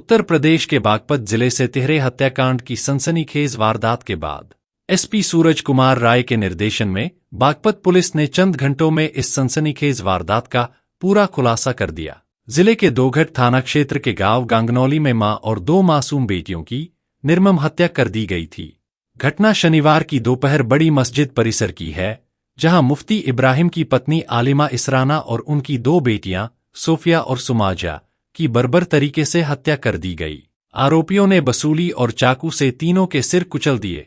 उत्तर प्रदेश के बागपत जिले से तिहरे हत्याकांड की सनसनीखेज वारदात के बाद एसपी सूरज कुमार राय के निर्देशन में बागपत पुलिस ने चंद घंटों में इस सनसनीखेज वारदात का पूरा खुलासा कर दिया। जिले के दोघट थाना क्षेत्र के गांव गांगनौली में मां और दो मासूम बेटियों की निर्मम हत्या कर दी गई थी। घटना शनिवार की दोपहर बड़ी मस्जिद परिसर की है, जहां मुफ्ती इब्राहिम की पत्नी आलिमा इसराना और उनकी दो बेटियां सोफिया और सुमाजा की बर्बर तरीके से हत्या कर दी गई। आरोपियों ने बसूली और चाकू से तीनों के सिर कुचल दिए।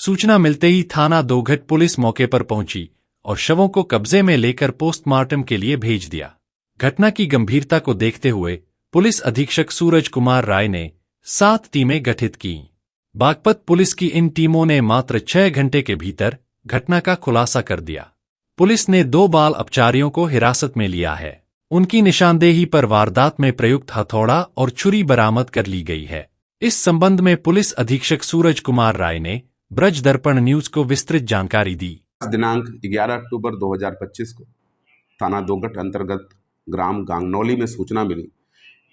सूचना मिलते ही थाना दोघट पुलिस मौके पर पहुंची और शवों को कब्जे में लेकर पोस्टमार्टम के लिए भेज दिया। घटना की गंभीरता को देखते हुए पुलिस अधीक्षक सूरज कुमार राय ने 7 टीमें गठित की। बागपत पुलिस की इन टीमों ने मात्र 6 घंटे के भीतर घटना का खुलासा कर दिया। पुलिस ने 2 बाल अपचारियों को हिरासत में लिया है। उनकी निशानदेही पर वारदात में प्रयुक्त हथौड़ा और छुरी बरामद कर ली गई है। इस संबंध में पुलिस अधीक्षक सूरज कुमार राय ने ब्रज दर्पण न्यूज को विस्तृत जानकारी दी। दिनांक 11 अक्टूबर 2025 को थाना दोघट अंतर्गत ग्राम गांगनौली में सूचना मिली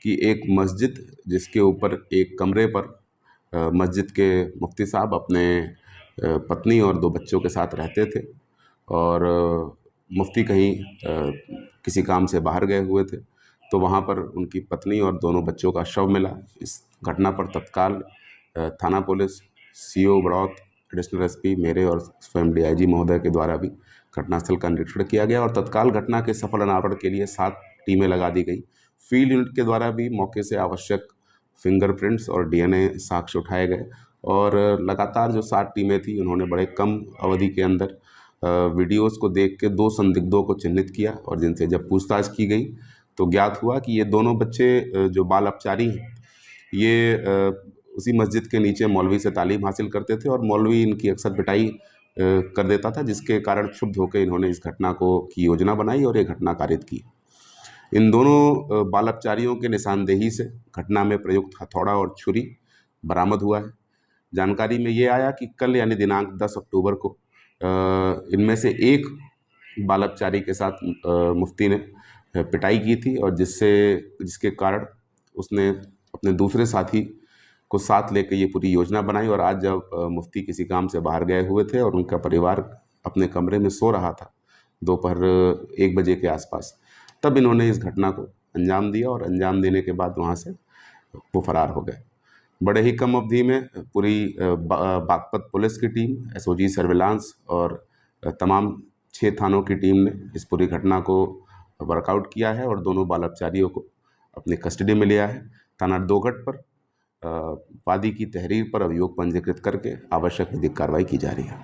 कि एक मस्जिद जिसके ऊपर एक कमरे पर मस्जिद के मुफ्ती साहब अपने पत्नी और 2 बच्चों के साथ रहते थे और मुफ्ती कहीं किसी काम से बाहर गए हुए थे, तो वहाँ पर उनकी पत्नी और दोनों बच्चों का शव मिला। इस घटना पर तत्काल थाना police, CO Baraut, additional SP मेरे और स्वयं डीआईजी महोदय के द्वारा भी घटनास्थल का निरीक्षण किया गया और तत्काल घटना के सफल अनावरण के लिए 7 टीमें लगा दी गई। फील्ड यूनिट के द्वारा भी मौके से आवश्यक फिंगरप्रिंट्स और डीएनए साक्ष्य उठाए गए और लगातार जो 7 टीमें थी उन्होंने बड़े कम अवधि के अंदर वीडियोस को देख के 2 संदिग्धों को चिन्हित किया और जिनसे जब पूछताछ की गई तो ज्ञात हुआ कि ये दोनों बच्चे जो बाल अपचारी हैं, ये उसी मस्जिद के नीचे मौलवी से तालीम हासिल करते थे और मौलवी इनकी अक्सर पिटाई कर देता था, जिसके कारण क्षुब्ध होकर इन्होंने इस घटना की योजना बनाई और ये घटना कारित की। इन दोनों बाल अपचारियों के निशानदेही से घटना में प्रयुक्त हथौड़ा और छुरी बरामद हुआ है। जानकारी में ये आया कि कल यानी दिनांक 10 अक्टूबर को इनमें से एक बाल अपचारी के साथ मुफ्ती ने पिटाई की थी और जिसके कारण उसने अपने दूसरे साथी को साथ लेकर ये पूरी योजना बनाई और आज जब मुफ्ती किसी काम से बाहर गए हुए थे और उनका परिवार अपने कमरे में सो रहा था दोपहर 1 बजे के आसपास, तब इन्होंने इस घटना को अंजाम दिया और अंजाम देने के बाद वहाँ से वो फरार हो गए। बड़े ही कम अवधि में पूरी बागपत पुलिस की टीम, एसओजी सर्विलांस और तमाम 6 थानों की टीम ने इस पूरी घटना को वर्कआउट किया है और दोनों बाल अपचारियों को अपनी कस्टडी में लिया है। थाना दोघट पर वादी की तहरीर पर अभियोग पंजीकृत करके आवश्यक विधिक कार्रवाई की जा रही है।